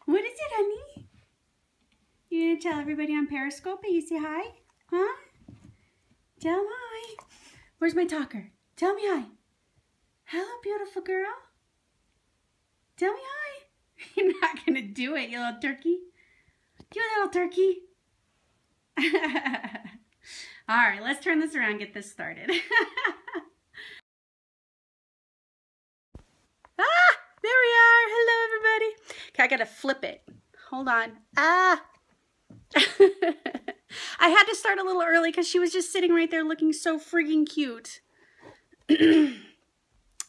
What is it, honey? You gonna tell everybody on Periscope that you say hi? Huh? Tell them hi. Where's my talker? Tell me hi. Hello, beautiful girl. Tell me hi. You're not gonna do it, you little turkey. You little turkey. All right, let's turn this around and get this started. Ah, there we are. Hello, everybody. Okay, I gotta flip it. Hold on. Ah. I had to start a little early because she was just sitting right there looking so friggin' cute.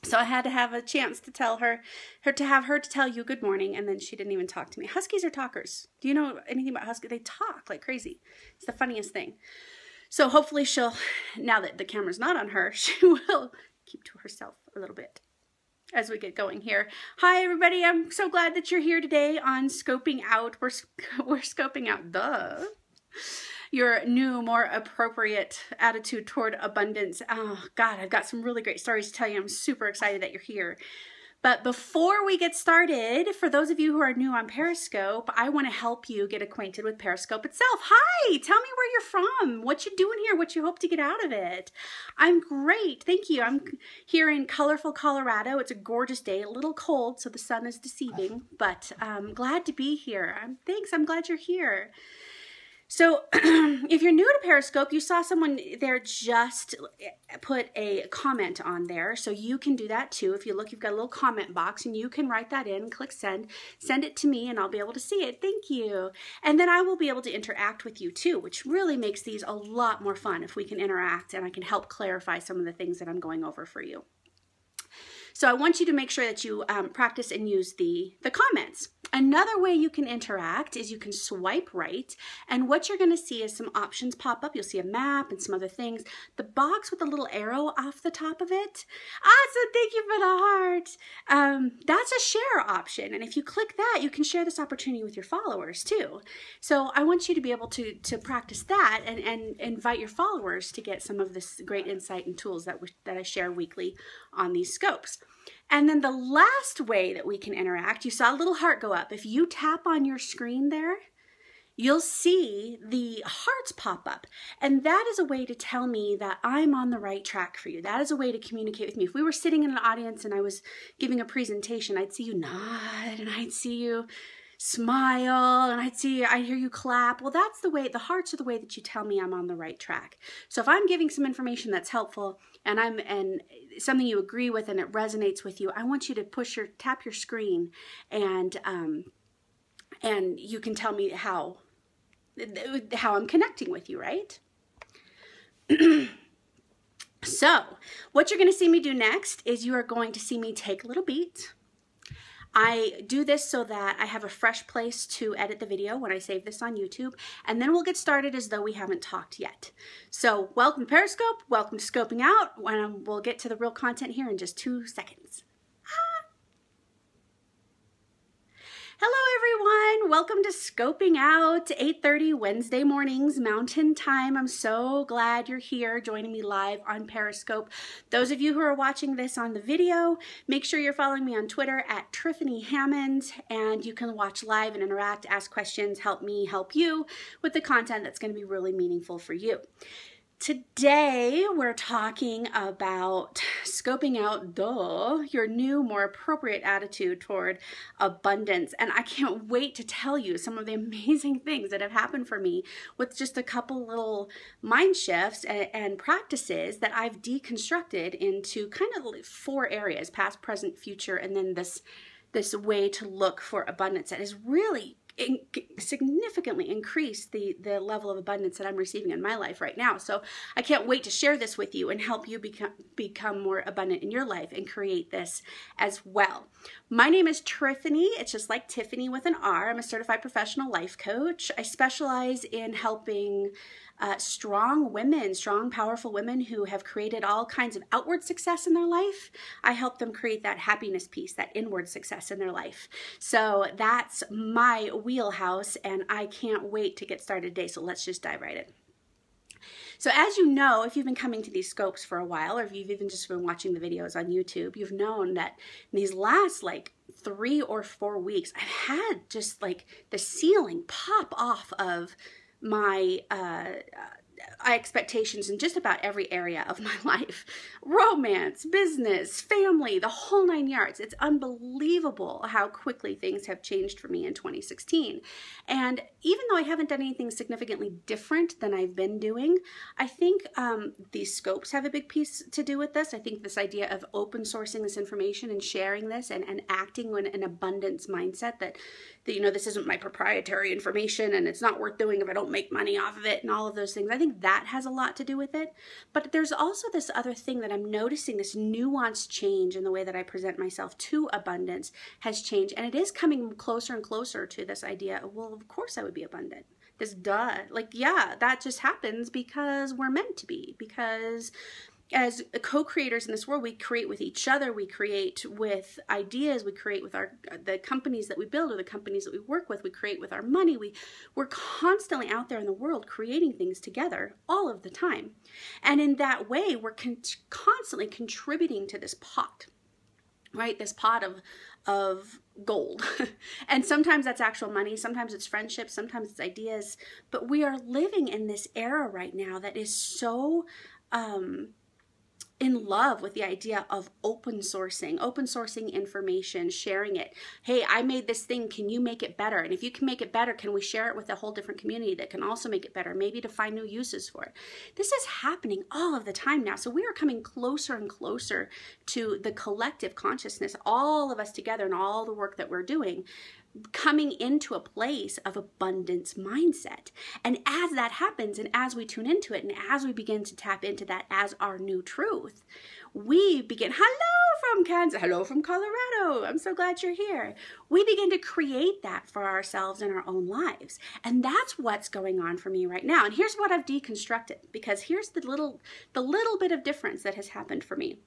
So I had to have a chance to tell her to tell you good morning, and then she didn't even talk to me. Huskies are talkers. Do you know anything about huskies? They talk like crazy. It's the funniest thing. So hopefully she'll, now that the camera's not on her, she will keep to herself a little bit as we get going here. Hi everybody, I'm so glad that you're here today on Scoping Out. We're scoping out, your new, more appropriate attitude toward abundance. Oh God, I've got some really great stories to tell you. I'm super excited that you're here. But before we get started, for those of you who are new on Periscope, I want to help you get acquainted with Periscope itself. Hi, tell me where you're from, what you doing here, what you hope to get out of it. I'm great, thank you. I'm here in colorful Colorado. It's a gorgeous day, a little cold, so the sun is deceiving, but I'm glad to be here. Thanks, I'm glad you're here. So if you're new to Periscope, you saw someone there just put a comment on there. So you can do that too. If you look, you've got a little comment box and you can write that in, click send it to me and I'll be able to see it. Thank you. And then I will be able to interact with you too, which really makes these a lot more fun if we can interact and I can help clarify some of the things that I'm going over for you. So I want you to make sure that you practice and use the comments. Another way you can interact is you can swipe right, and what you're going to see is some options pop up. You'll see a map and some other things. The box with the little arrow off the top of it, so thank you for the heart. That's a share option, and if you click that, you can share this opportunity with your followers too. So I want you to be able to practice that and invite your followers to get some of this great insight and tools that I share weekly on these scopes. And then the last way that we can interact, you saw a little heart go up. If you tap on your screen there, you'll see the hearts pop up. And that is a way to tell me that I'm on the right track for you. That is a way to communicate with me. If we were sitting in an audience and I was giving a presentation, I'd see you nod and I'd see you smile and I'd hear you clap. Well, that's the way, the hearts are the way that you tell me I'm on the right track. So if I'm giving some information that's helpful and something you agree with and it resonates with you, I want you to tap your screen and you can tell me how I'm connecting with you, right? So what you're going to see me do next is you are going to see me take a little beat. I do this so that I have a fresh place to edit the video when I save this on YouTube, and then we'll get started as though we haven't talked yet. So welcome to Periscope, welcome to Scoping Out, and we'll get to the real content here in just 2 seconds. Hello everyone, welcome to Scoping Out, 8:30 Wednesday mornings, Mountain Time. I'm so glad you're here joining me live on Periscope. Those of you who are watching this on the video, make sure you're following me on Twitter at Triffany Hammond, and you can watch live and interact, ask questions, help me help you with the content that's going to be really meaningful for you. Today, we're talking about scoping out, your new, more appropriate attitude toward abundance. And I can't wait to tell you some of the amazing things that have happened for me with just a couple little mind shifts and practices that I've deconstructed into kind of 4 areas, past, present, future, and then this way to look for abundance that has really significantly increase the level of abundance that I'm receiving in my life right now. So I can't wait to share this with you and help you become more abundant in your life and create this as well. My name is Triffany. It's just like Tiffany with an R. I'm a certified professional life coach. I specialize in helping strong women, strong, powerful women who have created all kinds of outward success in their life. I help them create that happiness piece, that inward success in their life. So that's my wheelhouse, and I can't wait to get started today. So let's just dive right in. So as you know, if you've been coming to these scopes for a while, or if you've even just been watching the videos on YouTube, you've known that in these last like 3 or 4 weeks, I've had just like the ceiling pop off of my expectations in just about every area of my life. Romance, business, family, the whole 9 yards. It's unbelievable how quickly things have changed for me in 2016. And even though I haven't done anything significantly different than I've been doing, I think these scopes have a big piece to do with this. I think this idea of open sourcing this information and sharing this and acting in an abundance mindset that, you know, this isn't my proprietary information and it's not worth doing if I don't make money off of it and all of those things. I think that has a lot to do with it. But there's also this other thing that I'm noticing, this nuanced change in the way that I present myself to abundance has changed. And it is coming closer and closer to this idea of, well, of course I would be abundant. This duh. Like, yeah, that just happens because we're meant to be. Because as co-creators in this world, we create with each other, we create with ideas, we create with the companies that we build or the companies that we work with, we create with our money. We're constantly out there in the world creating things together all of the time. And in that way, we're constantly contributing to this pot, right? This pot of gold. And sometimes that's actual money, sometimes it's friendships, sometimes it's ideas. But we are living in this era right now that is so in love with the idea of open sourcing information, sharing it. Hey, I made this thing, can you make it better? And if you can make it better, can we share it with a whole different community that can also make it better, maybe to find new uses for it? This is happening all of the time now. So we are coming closer and closer to the collective consciousness, all of us together and all the work that we're doing, coming into a place of abundance mindset. And as that happens, and as we tune into it, and as we begin to tap into that as our new truth, we begin, hello from Kansas, hello from Colorado, I'm so glad you're here. We begin to create that for ourselves in our own lives. And that's what's going on for me right now. And here's what I've deconstructed, because here's the little bit of difference that has happened for me.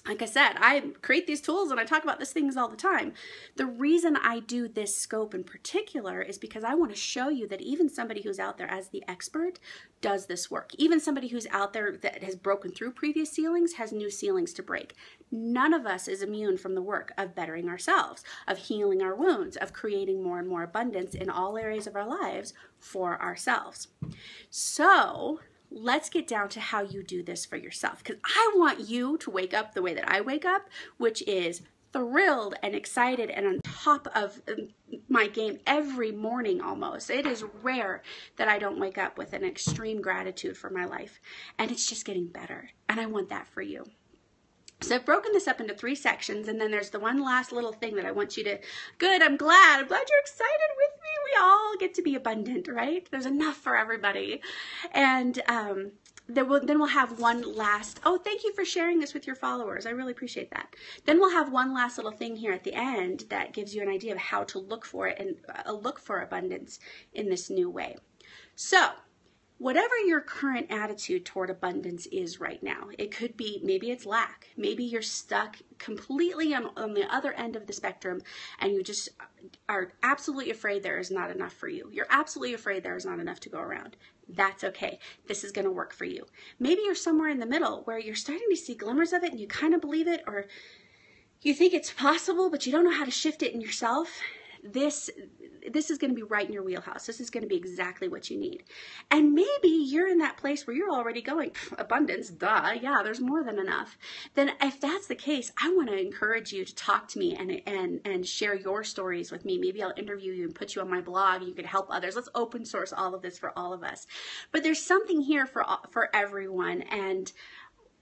Like I said, I create these tools and I talk about these things all the time. The reason I do this scope in particular is because I want to show you that even somebody who's out there as the expert does this work. Even somebody who's out there that has broken through previous ceilings has new ceilings to break. None of us is immune from the work of bettering ourselves, of healing our wounds, of creating more and more abundance in all areas of our lives for ourselves. So let's get down to how you do this for yourself, because I want you to wake up the way that I wake up, which is thrilled and excited and on top of my game every morning almost. It is rare that I don't wake up with an extreme gratitude for my life, and it's just getting better, and I want that for you. So I've broken this up into 3 sections, and then there's the one last little thing that I want you to, good, I'm glad you're excited with me. We all get to be abundant, right? There's enough for everybody. And then we'll have one last, oh, thank you for sharing this with your followers. I really appreciate that. Then we'll have one last little thing here at the end that gives you an idea of how to look for it and look for abundance in this new way. So whatever your current attitude toward abundance is right now, it could be, maybe it's lack. Maybe you're stuck completely on the other end of the spectrum and you just are absolutely afraid there is not enough for you. You're absolutely afraid there is not enough to go around. That's okay. This is going to work for you. Maybe you're somewhere in the middle where you're starting to see glimmers of it and you kind of believe it, or you think it's possible, but you don't know how to shift it in yourself. This is going to be right in your wheelhouse. This is going to be exactly what you need. And maybe you're in that place where you're already going, abundance, duh, yeah, there's more than enough. Then if that's the case, I want to encourage you to talk to me and share your stories with me. Maybe I'll interview you and put you on my blog. You could help others. Let's open source all of this for all of us. But there's something here for everyone, and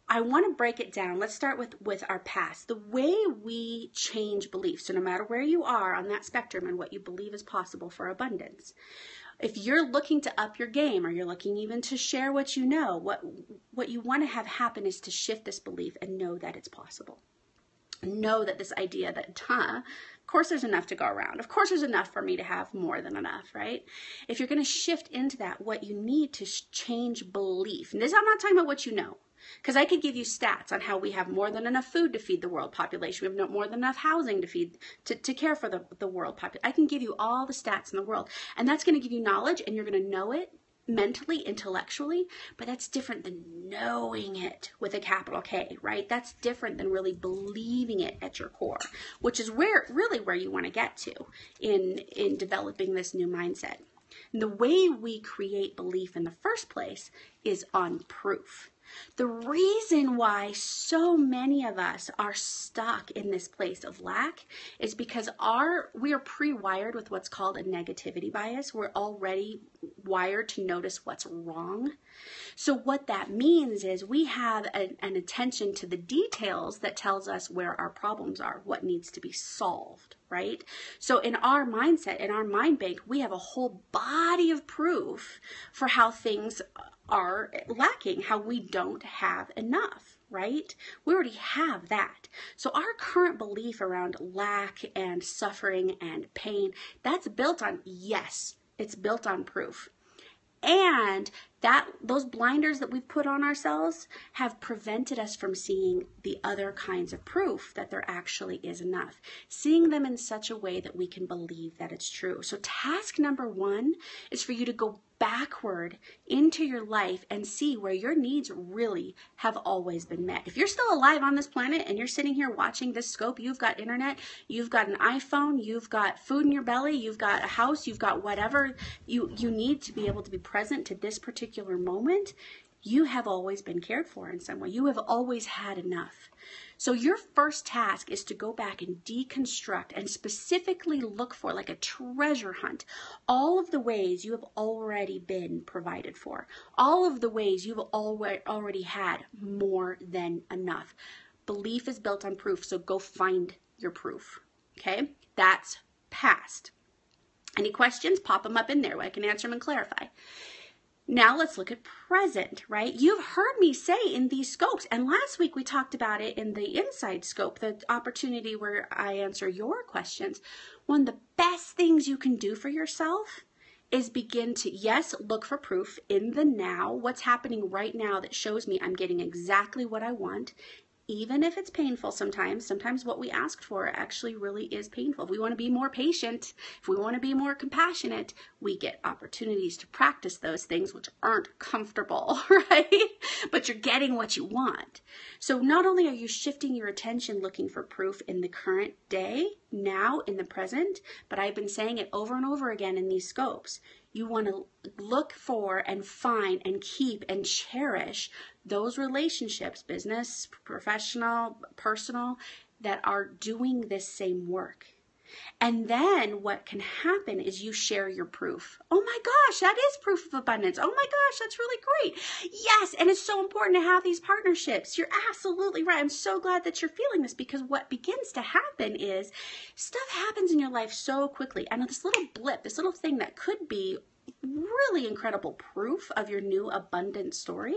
I want to break it down. Let's start with our past. The way we change beliefs, so no matter where you are on that spectrum and what you believe is possible for abundance, if you're looking to up your game, or you're looking even to share what you know, what you want to have happen is to shift this belief and know that it's possible. Know that this idea that, of course there's enough to go around. Of course there's enough for me to have more than enough, right? If you're going to shift into that, what you need to change belief, and this, I'm not talking about what you know, because I could give you stats on how we have more than enough food to feed the world population. We have more than enough housing to care for the world population. I can give you all the stats in the world, and that's going to give you knowledge, and you're going to know it, mentally, intellectually, but that's different than knowing it with a capital K, right? That's different than really believing it at your core, which is really where you want to get to in developing this new mindset. And the way we create belief in the first place is on proof. The reason why so many of us are stuck in this place of lack is because we are pre-wired with what's called a negativity bias. We're already wired to notice what's wrong. So what that means is we have an attention to the details that tells us where our problems are, what needs to be solved, right? So in our mindset, in our mind bank, we have a whole body of proof for how things are lacking, how we don't have enough, right? We already have that. So our current belief around lack and suffering and pain, that's built on, yes, it's built on proof. And those blinders that we've put on ourselves have prevented us from seeing the other kinds of proof that there actually is enough. Seeing them in such a way that we can believe that it's true. So task number 1 is for you to go backward into your life and see where your needs really have always been met. If you're still alive on this planet and you're sitting here watching this scope, you've got internet, you've got an iPhone, you've got food in your belly, you've got a house, you've got whatever you need to be able to be present to this particular moment, you have always been cared for in some way. You have always had enough. So your first task is to go back and deconstruct and specifically look for, like a treasure hunt, all of the ways you have already been provided for, all of the ways you've already had more than enough. Belief is built on proof, so go find your proof, okay? That's past. Any questions? Pop them up in there. I can answer them and clarify. Now let's look at present, right? You've heard me say in these scopes, and last week we talked about it in the inside scope, the opportunity where I answer your questions. One of the best things you can do for yourself is begin to, yes, look for proof in the now, what's happening right now that shows me I'm getting exactly what I want. Even if it's painful sometimes what we asked for actually really is painful. If we want to be more patient, if we want to be more compassionate, we get opportunities to practice those things which aren't comfortable, right? But you're getting what you want. So not only are you shifting your attention looking for proof in the current day, now in the present, but I've been saying it over and over again in these scopes. You want to look for and find and keep and cherish those relationships, business, professional, personal, that are doing this same work. And then what can happen is you share your proof. Oh my gosh, that is proof of abundance. Oh my gosh, that's really great. Yes, and it's so important to have these partnerships. You're absolutely right. I'm so glad that you're feeling this, because what begins to happen is stuff happens in your life so quickly. And this little blip, this little thing that could be really incredible proof of your new abundant story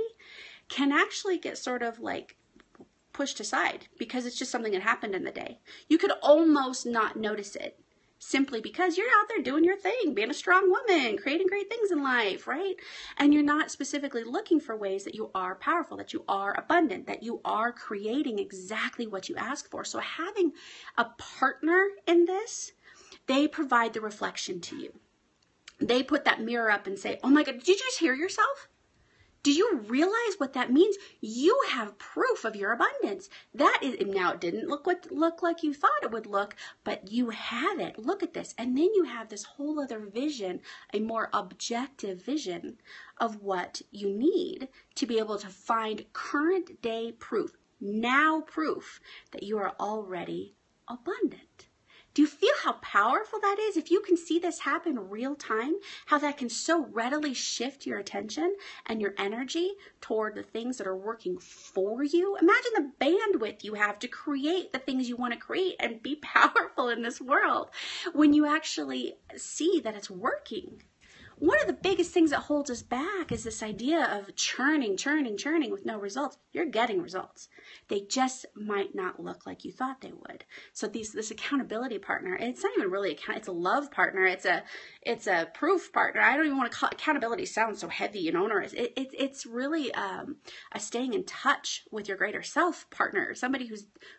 can actually get sort of like pushed aside because it's just something that happened in the day. You could almost not notice it simply because you're out there doing your thing, being a strong woman, creating great things in life, right? And you're not specifically looking for ways that you are powerful, that you are abundant, that you are creating exactly what you ask for. So having a partner in this, they provide the reflection to you. They put that mirror up and say, oh my God, did you just hear yourself? Do you realize what that means? You have proof of your abundance. That is, now it didn't look like you thought it would look, but you have it. Look at this. And then you have this whole other vision, a more objective vision of what you need to be able to find current day proof, now proof that you are already abundant. Do you feel how powerful that is? If you can see this happen real time, how that can so readily shift your attention and your energy toward the things that are working for you. Imagine the bandwidth you have to create the things you want to create and be powerful in this world when you actually see that it's working. One of the biggest things that holds us back is this idea of churning with no results. You're getting results. They just might not look like you thought they would. So this accountability partner, it's not even really it's a love partner. It's a proof partner. I don't even want to call accountability sounds so heavy and onerous. It's really a staying in touch with your greater self partner, somebody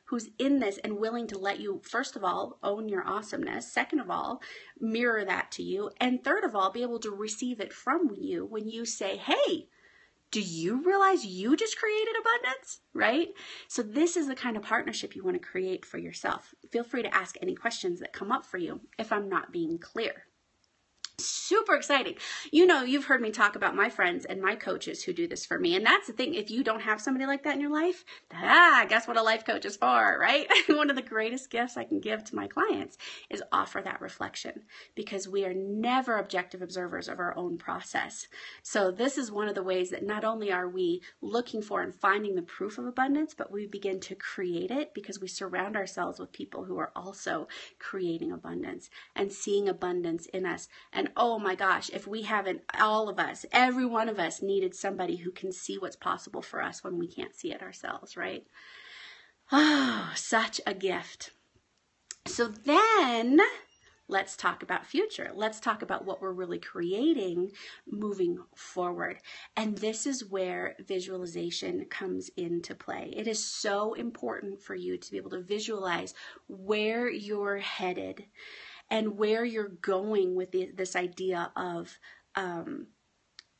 who's in this and willing to let you, first of all, own your awesomeness. Second of all, mirror that to you. And third of all, be able to receive it from you when you say, hey, do you realize you just created abundance, right? So this is the kind of partnership you want to create for yourself. Feel free to ask any questions that come up for you if I'm not being clear. Super exciting. You know, you've heard me talk about my friends and my coaches who do this for me. And that's the thing. If you don't have somebody like that in your life, guess what a life coach is for, right? One of the greatest gifts I can give to my clients is offer that reflection, because we are never objective observers of our own process. So this is one of the ways that not only are we looking for and finding the proof of abundance, but we begin to create it because we surround ourselves with people who are also creating abundance and seeing abundance in us. And oh my gosh, if we haven't, all of us, every one of us needed somebody who can see what's possible for us when we can't see it ourselves, right? Oh, such a gift. So then let's talk about future. Let's talk about what we're really creating moving forward. And this is where visualization comes into play. It is so important for you to be able to visualize where you're headed and where you're going with this idea of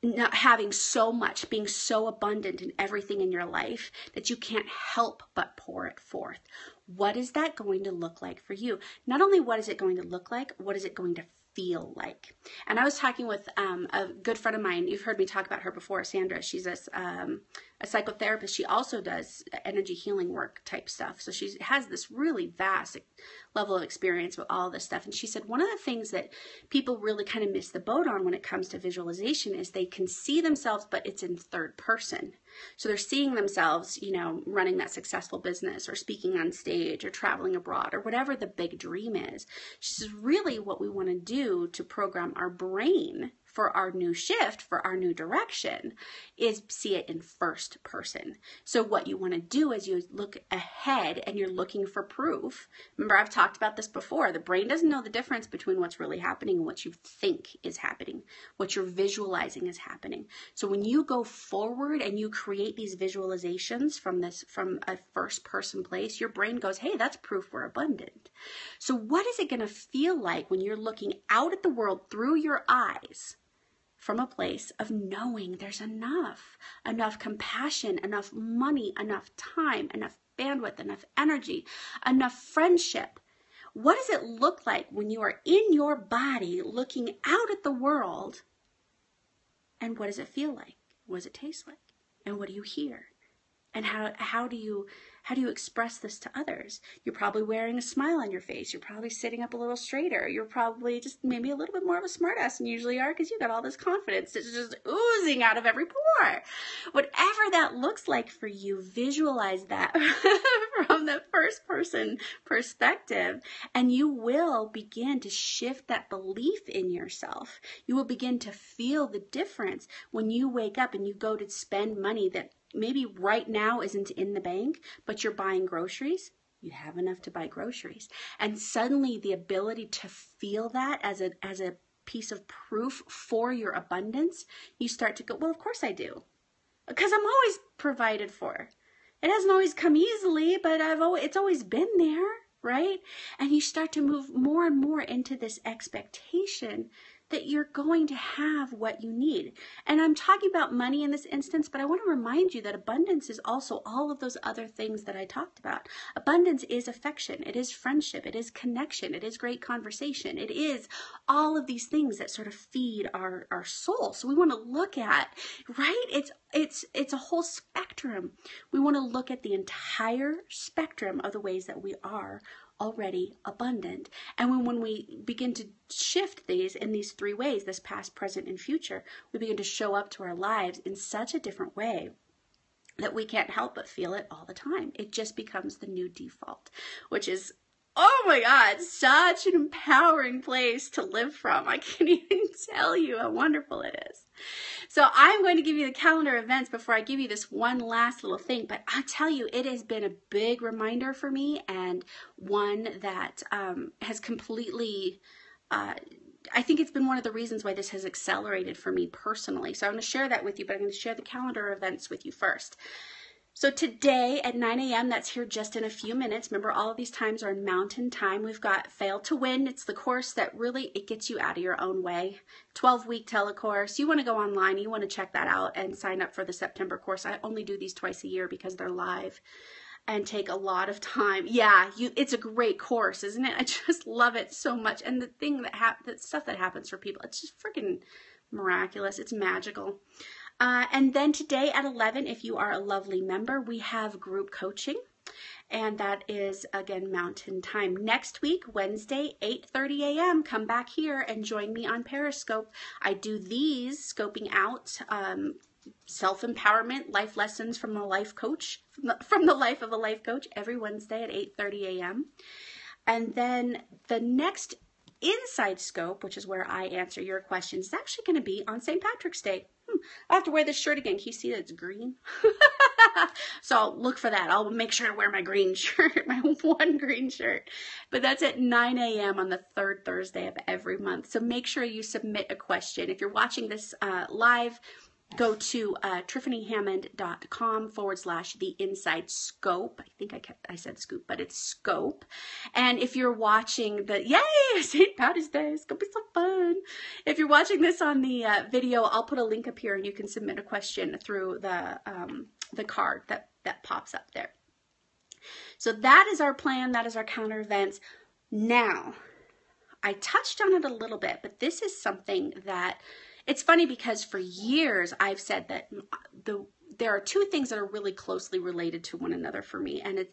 not having so much, being so abundant in everything in your life that you can't help but pour it forth. What is that going to look like for you? Not only what is it going to look like, what is it going to feel like? And I was talking with a good friend of mine. You've heard me talk about her before, Sandra. She's a psychotherapist. She also does energy healing work type stuff. So she has this really vast level of experience with all this stuff. And she said one of the things that people really kind of miss the boat on when it comes to visualization is they can see themselves, but it's in third person. So they're seeing themselves, you know, running that successful business or speaking on stage or traveling abroad or whatever the big dream is. She says really what we want to do to program our brain for our new shift, for our new direction, is see it in first person. So what you want to do is you look ahead and you're looking for proof. Remember, I've talked about this before. The brain doesn't know the difference between what's really happening and what you think is happening, what you're visualizing is happening. So when you go forward and you create these visualizations from a first person place, your brain goes, hey, that's proof we're abundant. So what is it going to feel like when you're looking out at the world through your eyes from a place of knowing there's enough compassion, enough money, enough time, enough bandwidth, enough energy, enough friendship? What does it look like when you are in your body looking out at the world? And what does it feel like? What does it taste like? And what do you hear? And how do you express this to others? You're probably wearing a smile on your face. You're probably sitting up a little straighter. You're probably just maybe a little bit more of a smartass than you usually are because you got all this confidence that's just oozing out of every pore. Whatever that looks like for you, visualize that from the first person perspective, and you will begin to shift that belief in yourself. You will begin to feel the difference when you wake up and you go to spend money that maybe right now isn't in the bank, but you're buying groceries. You have enough to buy groceries. And suddenly the ability to feel that as a piece of proof for your abundance, you start to go, well, of course I do. Because I'm always provided for. It hasn't always come easily, but it's always been there, right? And you start to move more and more into this expectation that you're going to have what you need. And I'm talking about money in this instance, but I want to remind you that abundance is also all of those other things that I talked about. Abundance is affection. It is friendship. It is connection. It is great conversation. It is all of these things that sort of feed our soul. So we want to look at, right? It's a whole spectrum. We want to look at the entire spectrum of the ways that we are already abundant. And when we begin to shift these in these three ways, this past, present, and future, we begin to show up to our lives in such a different way that we can't help but feel it all the time. It just becomes the new default, which is, oh my God, such an empowering place to live from. I can't even tell you how wonderful it is. So I'm going to give you the calendar events before I give you this one last little thing, but I'll tell you, it has been a big reminder for me, and one that has completely, I think it's been one of the reasons why this has accelerated for me personally. So I'm going to share that with you, but I'm going to share the calendar events with you first. So today at 9 a.m., that's here just in a few minutes. Remember, all of these times are in Mountain Time. We've got F.A.I.L to Win. It's the course that really, it gets you out of your own way. 12-week telecourse. You want to go online. You want to check that out and sign up for the September course. I only do these twice a year because they're live and take a lot of time. Yeah, it's a great course, isn't it? I just love it so much. And the thing that stuff that happens for people, it's just freaking miraculous. It's magical. And then today at 11, if you are a lovely member, we have group coaching. And that is, again, Mountain Time. Next week, Wednesday, 8:30 a.m., come back here and join me on Periscope. I do these scoping out self-empowerment life lessons from a life coach, from the life of a life coach, every Wednesday at 8:30 a.m. And then the next Inside Scope, which is where I answer your questions, is actually going to be on St. Patrick's Day. I have to wear this shirt again. Can you see that it's green? So I'll look for that. I'll make sure to wear my green shirt, my one green shirt. But that's at 9 a.m. on the third Thursday of every month. So make sure you submit a question. If you're watching this live, go to tiffanyhammond.com/the inside scope. I think I said scoop, but it's scope. And if you're watching the, yay, St. Patty's Day, it's going to be so fun. If you're watching this on the video, I'll put a link up here and you can submit a question through the card that pops up there. So that is our plan. That is our calendar events. Now, I touched on it a little bit, but this is something that, it's funny because for years I've said that there are two things that are really closely related to one another for me. And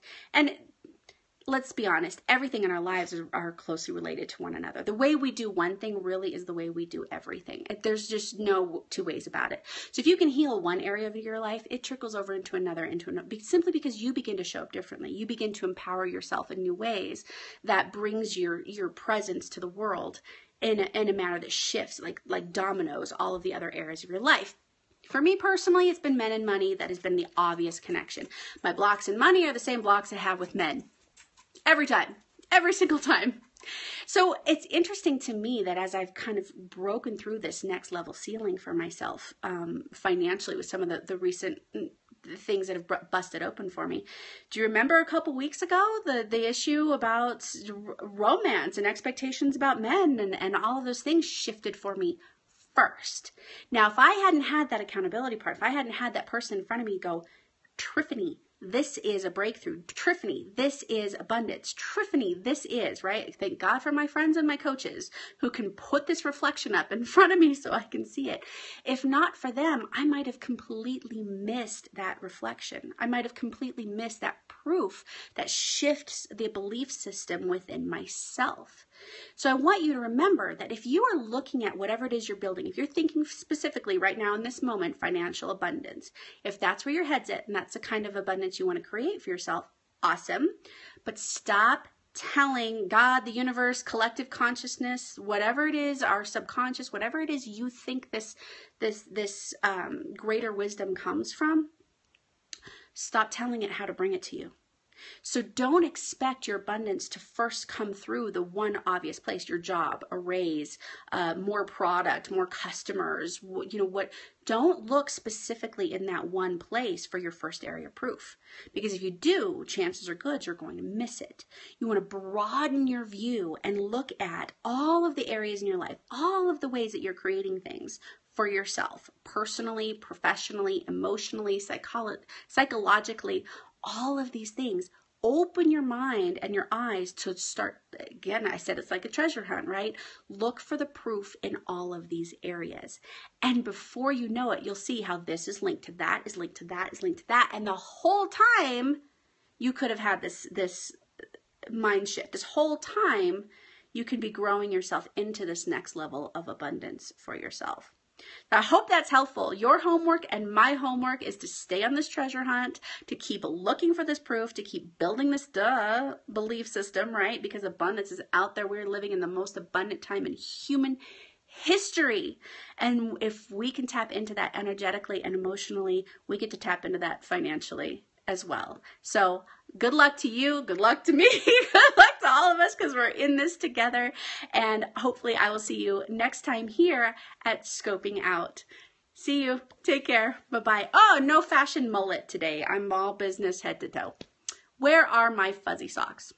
let's be honest, everything in our lives are closely related to one another. The way we do one thing really is the way we do everything. There's just no two ways about it. So if you can heal one area of your life, it trickles over into another, simply because you begin to show up differently. You begin to empower yourself in new ways that brings your presence to the world in a manner that shifts like dominoes all of the other areas of your life. For me personally, it's been men and money that has been the obvious connection. My blocks in money are the same blocks I have with men. Every time. Every single time. So it's interesting to me that as I've kind of broken through this next level ceiling for myself financially with some of the recent things that have busted open for me. Do you remember a couple weeks ago the issue about romance and expectations about men and all of those things shifted for me first. Now, if I hadn't had that accountability part, if I hadn't had that person in front of me go, Triffany, this is a breakthrough. Triffany, this is abundance. Triffany, this is, right? Thank God for my friends and my coaches who can put this reflection up in front of me so I can see it. If not for them, I might have completely missed that reflection. I might have completely missed that proof that shifts the belief system within myself. So I want you to remember that if you are looking at whatever it is you're building, if you're thinking specifically right now in this moment, financial abundance, if that's where your head's at and that's the kind of abundance you want to create for yourself, awesome. But stop telling God, the universe, collective consciousness, whatever it is, our subconscious, whatever it is you think this greater wisdom comes from, stop telling it how to bring it to you. So don't expect your abundance to first come through the one obvious place, your job, a raise, more product, more customers, don't look specifically in that one place for your first area of proof. Because if you do, chances are good you're going to miss it. You want to broaden your view and look at all of the areas in your life, all of the ways that you're creating things for yourself, personally, professionally, emotionally, psychologically, all of these things. Open your mind and your eyes to start, again, I said it's like a treasure hunt, right? Look for the proof in all of these areas. And before you know it, you'll see how this is linked to that, is linked to that, is linked to that. And the whole time you could have had this mind shift. This whole time you could be growing yourself into this next level of abundance for yourself. Now, I hope that's helpful. Your homework and my homework is to stay on this treasure hunt, to keep looking for this proof, to keep building this belief system, right? Because abundance is out there. We're living in the most abundant time in human history. And if we can tap into that energetically and emotionally, we get to tap into that financially as well. So good luck to you. Good luck to me. Good luck to all of us because we're in this together. And hopefully I will see you next time here at Scoping Out. See you. Take care. Bye-bye. Oh, no fashion mullet today. I'm all business head to toe. Where are my fuzzy socks?